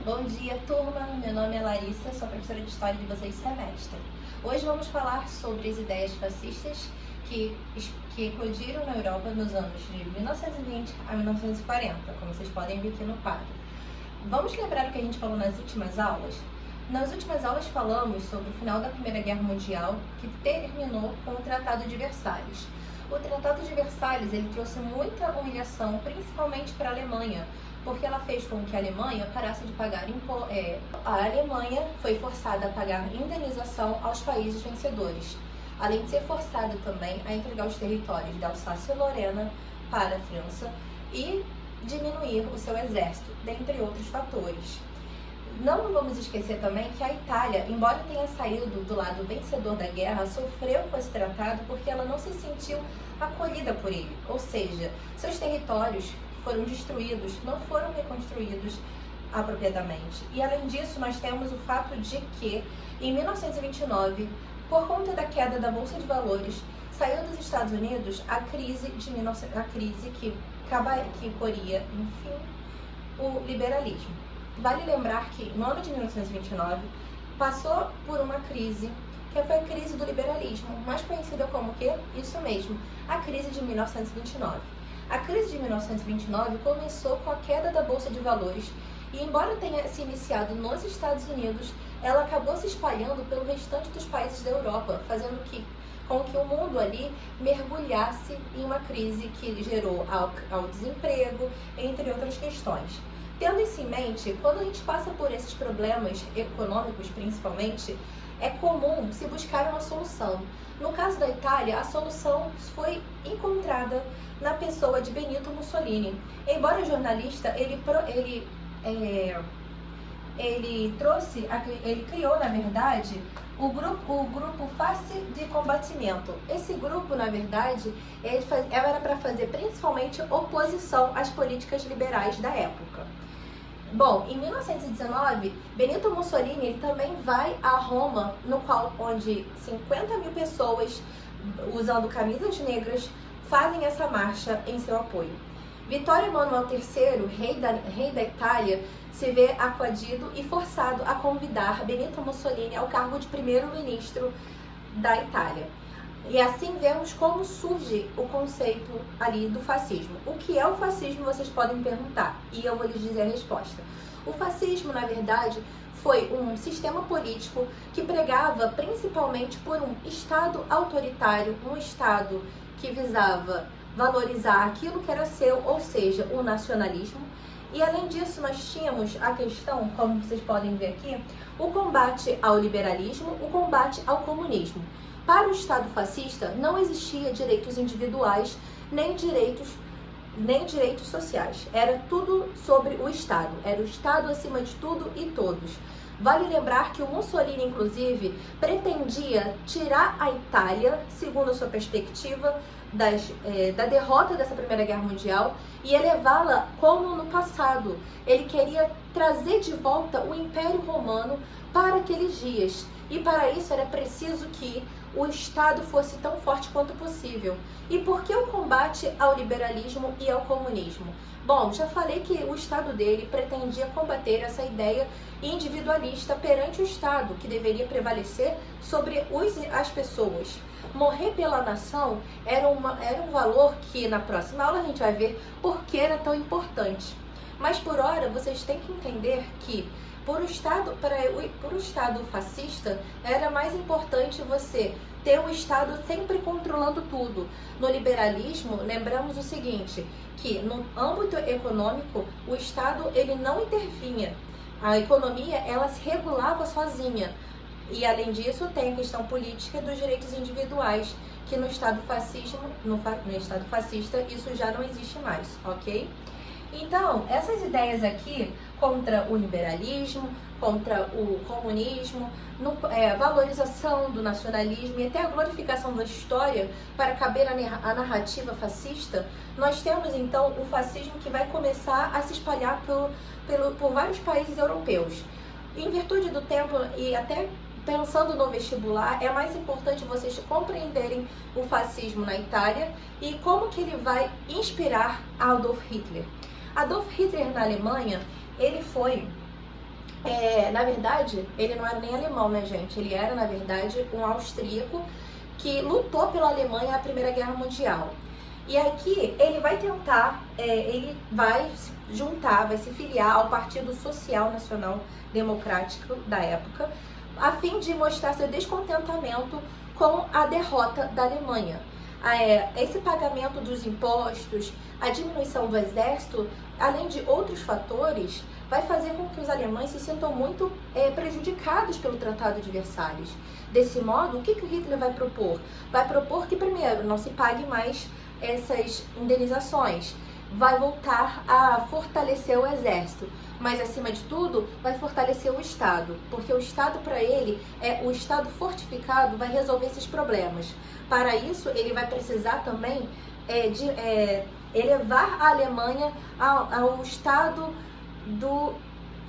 Bom dia, turma! Meu nome é Larissa, sou professora de História de vocês semestre. Hoje vamos falar sobre as ideias fascistas que eclodiram na Europa nos anos de 1920 a 1940, como vocês podem ver aqui no quadro. Vamos lembrar o que a gente falou nas últimas aulas? Nas últimas aulas falamos sobre o final da Primeira Guerra Mundial, que terminou com o Tratado de Versalhes. O Tratado de Versalhes ele trouxe muita humilhação, principalmente para a Alemanha, porque ela fez com que a Alemanha parasse de pagar impostos. A Alemanha foi forçada a pagar indenização aos países vencedores, além de ser forçada também a entregar os territórios da Alsácia e Lorena para a França e diminuir o seu exército, dentre outros fatores. Não vamos esquecer também que a Itália, embora tenha saído do lado vencedor da guerra, sofreu com esse tratado porque ela não se sentiu acolhida por ele, ou seja, seus territórios foram destruídos, não foram reconstruídos apropriadamente. E além disso, nós temos o fato de que, em 1929, por conta da queda da Bolsa de Valores, saiu dos Estados Unidos a crise que poria, enfim, o liberalismo. Vale lembrar que, no ano de 1929, passou por uma crise, que foi a crise do liberalismo, mais conhecida como o quê? Isso mesmo, a crise de 1929. A crise de 1929 começou com a queda da Bolsa de Valores e, embora tenha se iniciado nos Estados Unidos, ela acabou se espalhando pelo restante dos países da Europa, fazendo com que o mundo ali mergulhasse em uma crise que gerou ao desemprego, entre outras questões. Tendo isso em mente, quando a gente passa por esses problemas econômicos, principalmente, é comum se buscar uma solução. No caso da Itália, a solução foi encontrada na pessoa de Benito Mussolini. Embora jornalista, ele criou, na verdade, o grupo Face de Combatimento. Esse grupo, na verdade, era para fazer principalmente oposição às políticas liberais da época. Bom, em 1919, Benito Mussolini ele também vai a Roma, onde 50 mil pessoas, usando camisas negras, fazem essa marcha em seu apoio. Vittorio Emanuele III, rei da Itália, se vê acuadido e forçado a convidar Benito Mussolini ao cargo de primeiro-ministro da Itália. E assim vemos como surge o conceito ali do fascismo. O que é o fascismo, vocês podem perguntar, e eu vou lhes dizer a resposta. O fascismo, na verdade, foi um sistema político que pregava principalmente por um Estado autoritário, um Estado que visava valorizar aquilo que era seu, ou seja, o nacionalismo. E além disso, nós tínhamos a questão, como vocês podem ver aqui, o combate ao liberalismo, o combate ao comunismo. Para o Estado fascista, não existia direitos individuais, nem direitos sociais. Era tudo sobre o Estado. Era o Estado acima de tudo e todos. Vale lembrar que o Mussolini, inclusive, pretendia tirar a Itália, segundo a sua perspectiva, da derrota dessa Primeira Guerra Mundial e elevá-la como no passado. Ele queria trazer de volta o Império Romano para aqueles dias. E para isso era preciso que o Estado fosse tão forte quanto possível. E por que o combate ao liberalismo e ao comunismo? Bom, já falei que o Estado dele pretendia combater essa ideia individualista perante o Estado, que deveria prevalecer sobre as pessoas. Morrer pela nação era um valor que na próxima aula a gente vai ver por que era tão importante. Mas por hora vocês têm que entender que para o Estado fascista, era mais importante você ter um Estado sempre controlando tudo. No liberalismo, lembramos o seguinte, que no âmbito econômico, o Estado ele não intervinha. A economia, ela se regulava sozinha. E além disso, tem a questão política dos direitos individuais, que no Estado fascista, isso já não existe mais, ok? Então, essas ideias aqui contra o liberalismo, contra o comunismo, valorização do nacionalismo e até a glorificação da história para caber a narrativa fascista, nós temos então o fascismo que vai começar a se espalhar por vários países europeus. Em virtude do tempo e até pensando no vestibular, é mais importante vocês compreenderem o fascismo na Itália e como que ele vai inspirar Adolf Hitler. Adolf Hitler na Alemanha, ele foi Na verdade, ele não era nem alemão, né, gente? Ele era, na verdade, um austríaco que lutou pela Alemanha na Primeira Guerra Mundial. E aqui ele vai tentar, ele vai se juntar, vai se filiar ao Partido Social Nacional Democrático da época, a fim de mostrar seu descontentamento com a derrota da Alemanha. Esse pagamento dos impostos, a diminuição do exército, além de outros fatores, vai fazer com que os alemães se sintam muito prejudicados pelo Tratado de Versalhes. Desse modo, o que o Hitler vai propor? Vai propor que, primeiro, não se pague mais essas indenizações, vai voltar a fortalecer o exército, mas acima de tudo vai fortalecer o Estado, porque o Estado, para ele, o Estado fortificado vai resolver esses problemas. Para isso ele vai precisar também elevar a Alemanha ao estado do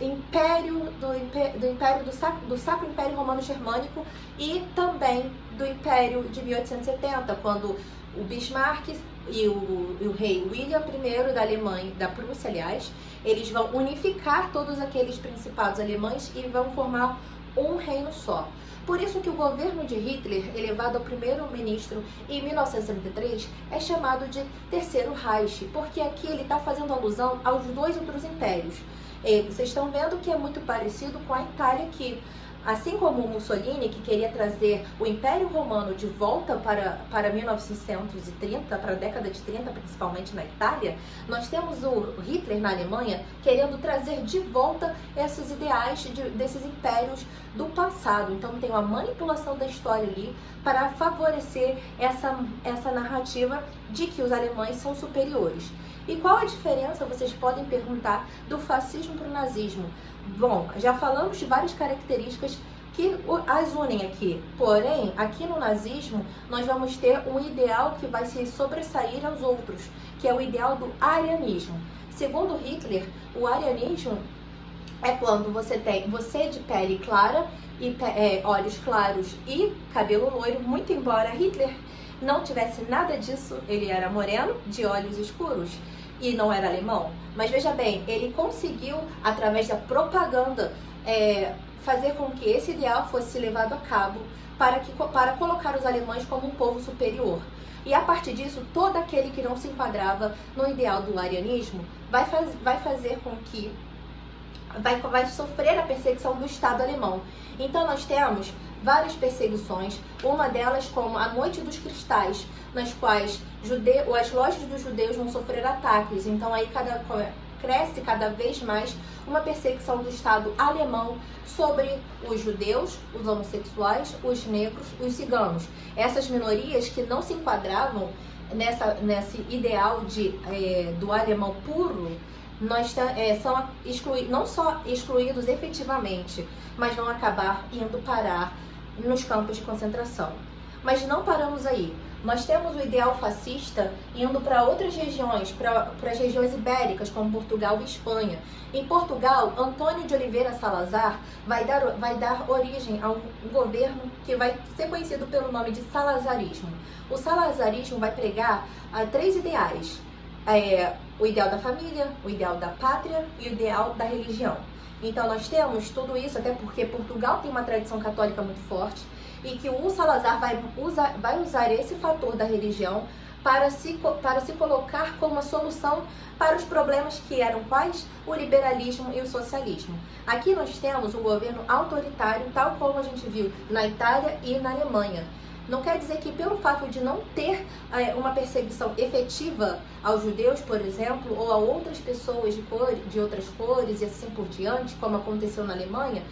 do Sacro Império Romano Germânico e também do Império de 1870, quando o Bismarck e o rei William I da Alemanha, da Prússia, aliás, eles vão unificar todos aqueles principados alemães e vão formar um reino só. Por isso que o governo de Hitler, elevado ao primeiro-ministro em 1933, é chamado de Terceiro Reich, porque aqui ele está fazendo alusão aos dois outros impérios. Vocês estão vendo que é muito parecido com a Itália aqui. Assim como o Mussolini, que queria trazer o Império Romano de volta para 1930, para a década de 30, principalmente na Itália, nós temos o Hitler na Alemanha querendo trazer de volta esses ideais desses impérios do passado. Então tem uma manipulação da história ali para favorecer essa narrativa de que os alemães são superiores. E qual a diferença, vocês podem perguntar, do fascismo para o nazismo? Bom, já falamos de várias características que as unem aqui. Porém, aqui no nazismo, nós vamos ter um ideal que vai se sobressair aos outros, que é o ideal do arianismo. Segundo Hitler, o arianismo é quando você tem você de pele clara, e olhos claros e cabelo loiro, muito embora Hitler não tivesse nada disso, ele era moreno, de olhos escuros e não era alemão. Mas veja bem, ele conseguiu, através da propaganda, fazer com que esse ideal fosse levado a cabo para colocar os alemães como um povo superior. E a partir disso, todo aquele que não se enquadrava no ideal do arianismo vai fazer com que vai sofrer a perseguição do Estado alemão. Então nós temos várias perseguições, uma delas como a Noite dos Cristais, nas quais as lojas dos judeus vão sofrer ataques. Então aí cresce cada vez mais uma perseguição do Estado alemão sobre os judeus, os homossexuais, os negros, os ciganos. Essas minorias que não se enquadravam nesse ideal do alemão puro, são não só excluídos efetivamente, mas vão acabar indo parar nos campos de concentração. Mas não paramos aí. Nós temos o ideal fascista indo para outras regiões, para as regiões ibéricas, como Portugal e Espanha. Em Portugal, Antônio de Oliveira Salazar vai dar origem a um governo que vai ser conhecido pelo nome de salazarismo. O salazarismo vai pregar três ideais: o ideal da família, o ideal da pátria e o ideal da religião. Então nós temos tudo isso, até porque Portugal tem uma tradição católica muito forte, e que o Salazar vai usar esse fator da religião para se colocar como a solução para os problemas que eram quais? O liberalismo e o socialismo. Aqui nós temos um governo autoritário, tal como a gente viu na Itália e na Alemanha. Não quer dizer que pelo fato de não ter uma perseguição efetiva aos judeus, por exemplo, ou a outras pessoas de outras cores e assim por diante, como aconteceu na Alemanha,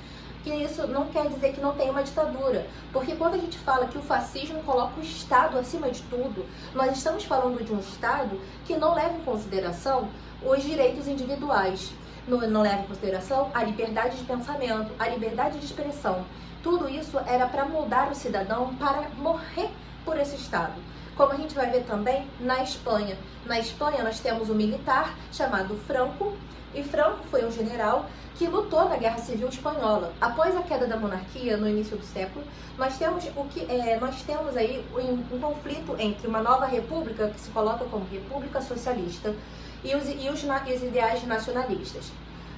que isso não quer dizer que não tem uma ditadura. Porque quando a gente fala que o fascismo coloca o Estado acima de tudo, nós estamos falando de um Estado que não leva em consideração os direitos individuais, não leva em consideração a liberdade de pensamento, a liberdade de expressão. Tudo isso era para moldar o cidadão para morrer por esse Estado. Como a gente vai ver também na Espanha. Na Espanha nós temos um militar chamado Franco, e Franco foi um general que lutou na Guerra Civil Espanhola. Após a queda da monarquia, no início do século, nós temos aí um conflito entre uma nova república, que se coloca como República Socialista, e os ideais nacionalistas.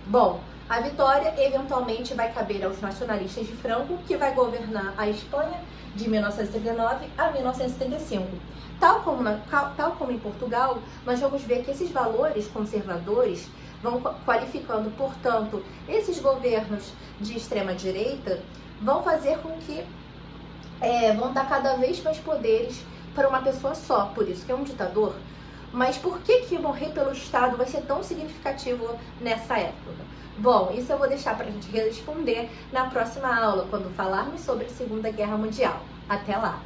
Bom, A vitória eventualmente vai caber aos nacionalistas de Franco, que vai governar a Espanha de 1939 a 1975. Tal como em Portugal, nós vamos ver que esses valores conservadores vão qualificando, portanto, esses governos de extrema direita vão fazer com que vão dar cada vez mais poderes para uma pessoa só, por isso que é um ditador. Mas por que morrer pelo Estado vai ser tão significativo nessa época? Bom, isso eu vou deixar para a gente responder na próxima aula, quando falarmos sobre a Segunda Guerra Mundial. Até lá!